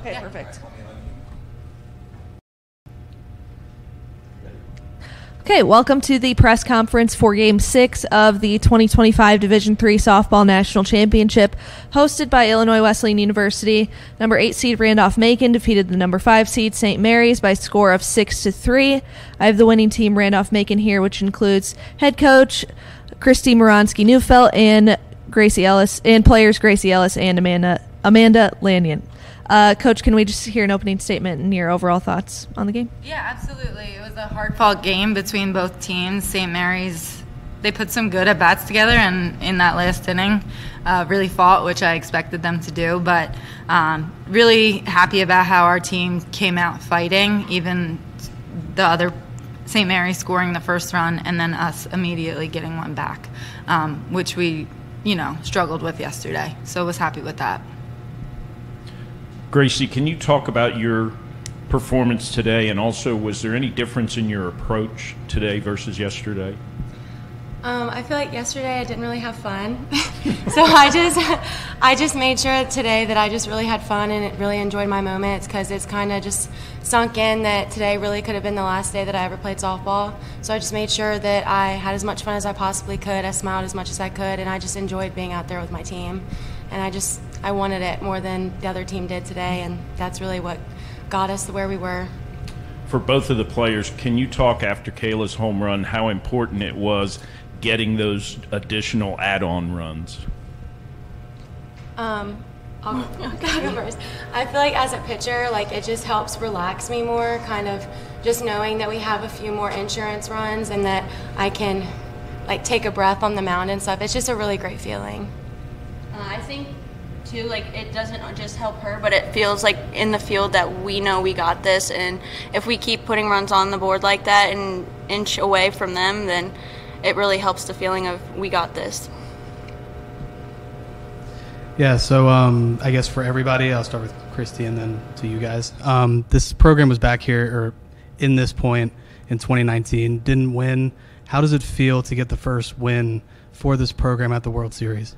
Okay, perfect. Okay, welcome to the press conference for Game 6 of the 2025 Division III Softball National Championship, hosted by Illinois Wesleyan University. Number 8 seed Randolph-Macon defeated the number 5 seed St. Mary's by a score of 6-3. I have the winning team Randolph-Macon here, which includes head coach Christy Moronsky-Neufeld and Gracie Ellis, and players Gracie Ellis and Amanda Lanyon. Coach, can we just hear an opening statement and your overall thoughts on the game? Yeah, absolutely. It was a hard-fought game between both teams. St. Mary's, they put some good at-bats together, and in that last inning, really fought, which I expected them to do. But really happy about how our team came out fighting, even the other St. Mary's scoring the first run and then us immediately getting one back, which we, struggled with yesterday. So I was happy with that. Gracie, can you talk about your performance today, and also was there any difference in your approach today versus yesterday? I feel like yesterday I didn't really have fun, so I just made sure today that I just really had fun and really enjoyed my moments, because it's kind of just sunk in that today really could have been the last day that I ever played softball. So I just made sure that I had as much fun as I possibly could. I smiled as much as I could, and I just enjoyed being out there with my team. And I wanted it more than the other team did today, and that's really what got us to where we were. For both of the players, can you talk after Kayla's home run how important it was getting those additional add-on runs? I'll go first. I feel like as a pitcher, it just helps relax me more, kind of just knowing that we have a few more insurance runs and that I can take a breath on the mound and stuff. It's just a really great feeling. I think, too, it doesn't just help her, but it feels like in the field that we know we got this, and if we keep putting runs on the board like that and inch away from them, then it really helps the feeling of we got this. Yeah, so I guess for everybody, I'll start with Christy and then to you guys. This program was back here, or in this point in 2019, didn't win. How does it feel to get the first win for this program at the World Series?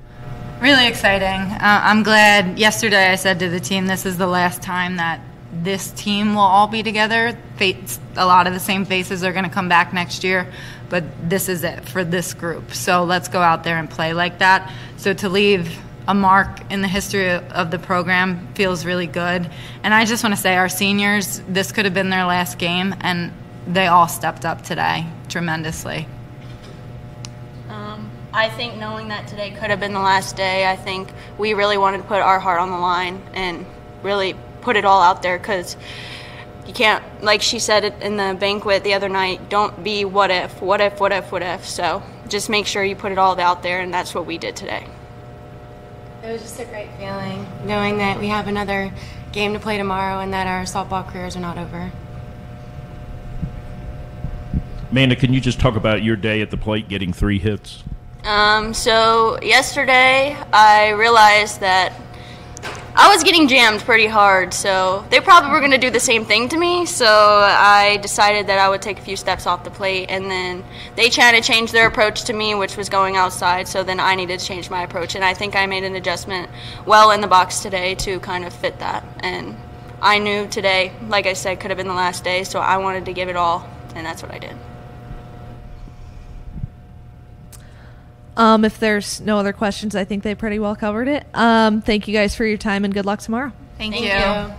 Really exciting. I'm glad. Yesterday I said to the team, this is the last time that this team will all be together. A lot of the same faces are going to come back next year, but this is it for this group. So let's go out there and play like that. So to leave a mark in the history of the program feels really good. And I just want to say our seniors, this could have been their last game, and they all stepped up today tremendously. I think knowing that today could have been the last day, I think we really wanted to put our heart on the line and really put it all out there, because you can't, like she said it in the banquet the other night, don't be what if. So just make sure you put it all out there, and that's what we did today. It was just a great feeling, knowing that we have another game to play tomorrow and that our softball careers are not over. Amanda, can you just talk about your day at the plate getting 3 hits? So yesterday I realized that I was getting jammed pretty hard, so they probably were going to do the same thing to me, so I decided that I would take a few steps off the plate, and then they tried to change their approach to me, which was going outside, so then I needed to change my approach, and I think I made an adjustment well in the box today to kind of fit that, and I knew today, like I said, could have been the last day, so I wanted to give it all, and that's what I did. If there's no other questions, I think they pretty well covered it. Thank you guys for your time, and good luck tomorrow. Thank you.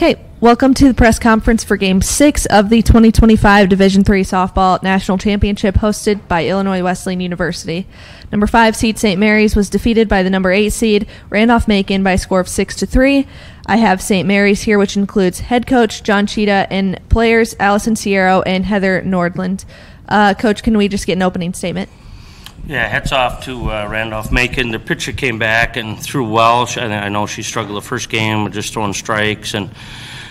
Okay, welcome to the press conference for Game 6 of the 2025 Division III Softball National Championship hosted by Illinois Wesleyan University. Number 5 seed St. Mary's was defeated by the number 8 seed Randolph-Macon by a score of 6-3. I have St. Mary's here, which includes head coach John Cheetah and players Allison Sierro and Heather Nordland. Coach, can we just get an opening statement? Yeah, hats off to Randolph-Macon. The pitcher came back and threw well. I know she struggled the first game with just throwing strikes, and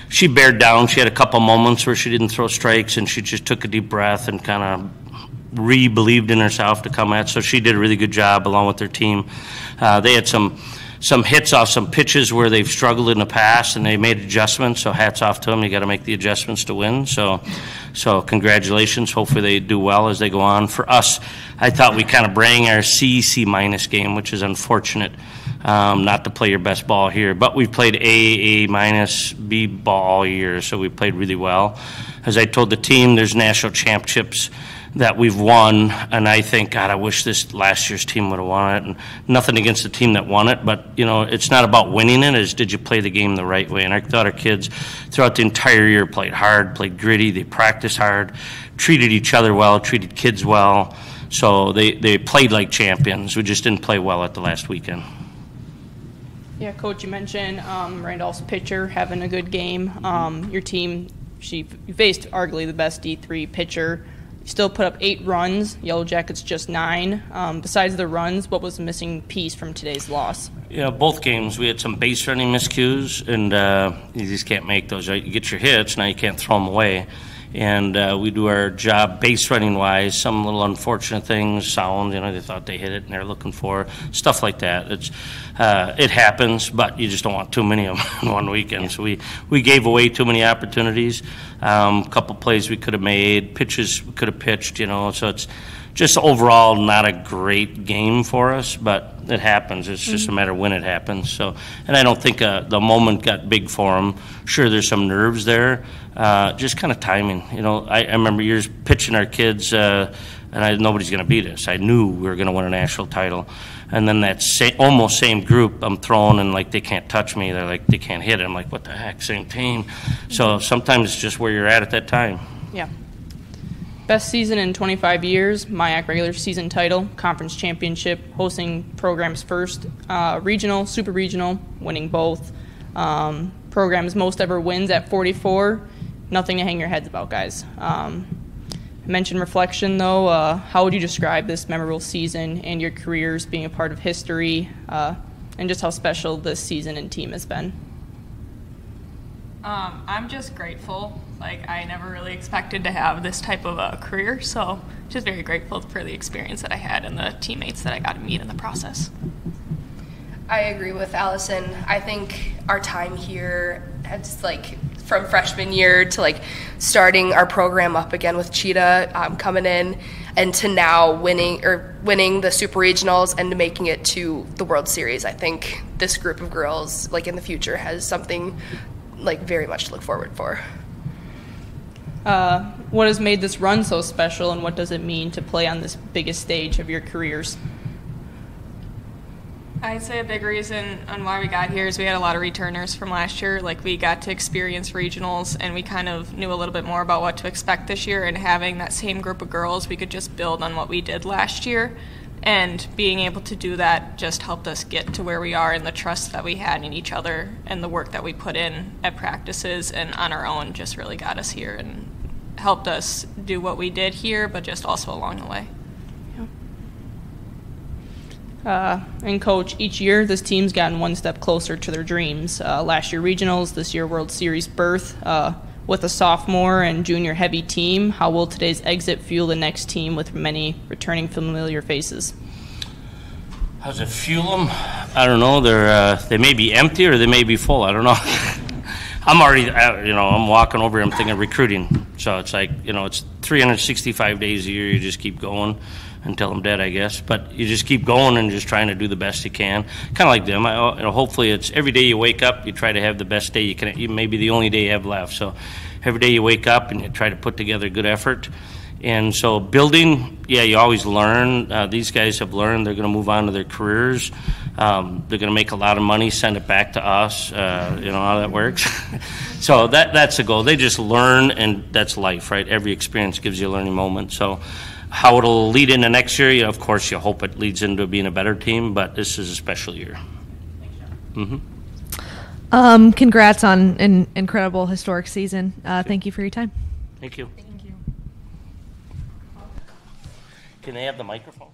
she bared down. She had a couple moments where she didn't throw strikes, and she just took a deep breath and kind of re-believed in herself to come at. So she did a really good job along with their team. They had some hits off some pitches where they've struggled in the past, and they made adjustments, so hats off to them. You got to make the adjustments to win. So congratulations. Hopefully they do well as they go on. For us, I thought we kind of bring our C minus game, which is unfortunate not to play your best ball here. But we've played A minus, B ball all year, so we played really well. As I told the team, there's national championships that we've won, and I think, God, I wish this last year's team would have won it. And nothing against the team that won it, but it's not about winning it. It's did you play the game the right way? And I thought our kids throughout the entire year played hard, played gritty. They practiced hard, treated each other well, treated kids well. So they played like champions. We just didn't play well at the last weekend. Yeah, Coach, you mentioned Randolph's pitcher having a good game. Your team, you faced arguably the best D3 pitcher. You still put up 8 runs. Yellow Jackets just 9. Besides the runs, what was the missing piece from today's loss? Yeah, both games we had some base running miscues, and you just can't make those. Right? You get your hits, now you can't throw them away. And we do our job base running wise. Some little unfortunate things, sound. They thought they hit it and they're looking for stuff like that. It happens, but you just don't want too many of them in one weekend. So we gave away too many opportunities. A couple plays we could have made, pitches we could have pitched. So it's just overall not a great game for us, but it happens. It's just a matter of when it happens. So, and I don't think the moment got big for them. Sure, there's some nerves there. Just kind of timing. I remember years pitching our kids, and nobody's going to beat us. I knew we were going to win a national title. And then that almost same group I'm throwing, and like they can't touch me. They're like, they can't hit it. I'm like, what the heck, same team. So sometimes it's just where you're at that time. Yeah. Best season in 25 years, MIAC regular season title, conference championship, hosting programs first, regional, super regional, winning both. Programs most ever wins at 44. Nothing to hang your heads about, guys. I mentioned reflection, though. How would you describe this memorable season and your careers being a part of history, and just how special this season and team has been? I'm just grateful. I never really expected to have this type of a career, so just very grateful for the experience that I had and the teammates that I got to meet in the process. I agree with Allison. I think our time here, it's from freshman year to starting our program up again with Cheetah coming in, and to now winning the super regionals and making it to the World Series. I think this group of girls in the future has something very much to look forward for. What has made this run so special, and what does it mean to play on this biggest stage of your careers? I'd say a big reason on why we got here is we had a lot of returners from last year. We got to experience regionals, and we kind of knew a little bit more about what to expect this year, and having that same group of girls, we could just build on what we did last year. And being able to do that just helped us get to where we are, and the trust that we had in each other and the work that we put in at practices and on our own just really got us here and helped us do what we did here, but just also along the way. And Coach, each year this team's gotten one step closer to their dreams. Last year regionals, this year World Series berth. With a sophomore and junior heavy team, how will today's exit fuel the next team with many returning familiar faces? How does it fuel them? I don't know. They may be empty or they may be full. I don't know. I'm already, I'm walking over here, I'm thinking recruiting. So it's it's 365 days a year. You just keep going until I'm dead, I guess. But you just keep going and just trying to do the best you can. Kind of like them. Hopefully it's every day you wake up, you try to have the best day you can. Maybe the only day you have left. So every day you wake up and you try to put together a good effort. And so building, yeah, you always learn. These guys have learned. They're going to move on to their careers. They're going to make a lot of money, send it back to us. You know how that works. So that's the goal. They just learn, and that's life, right? Every experience gives you a learning moment. So how it'll lead into next year, you know, of course, you hope it leads into being a better team, but this is a special year. Congrats on an incredible historic season. Thank you for your time. Thank you. Can they have the microphone?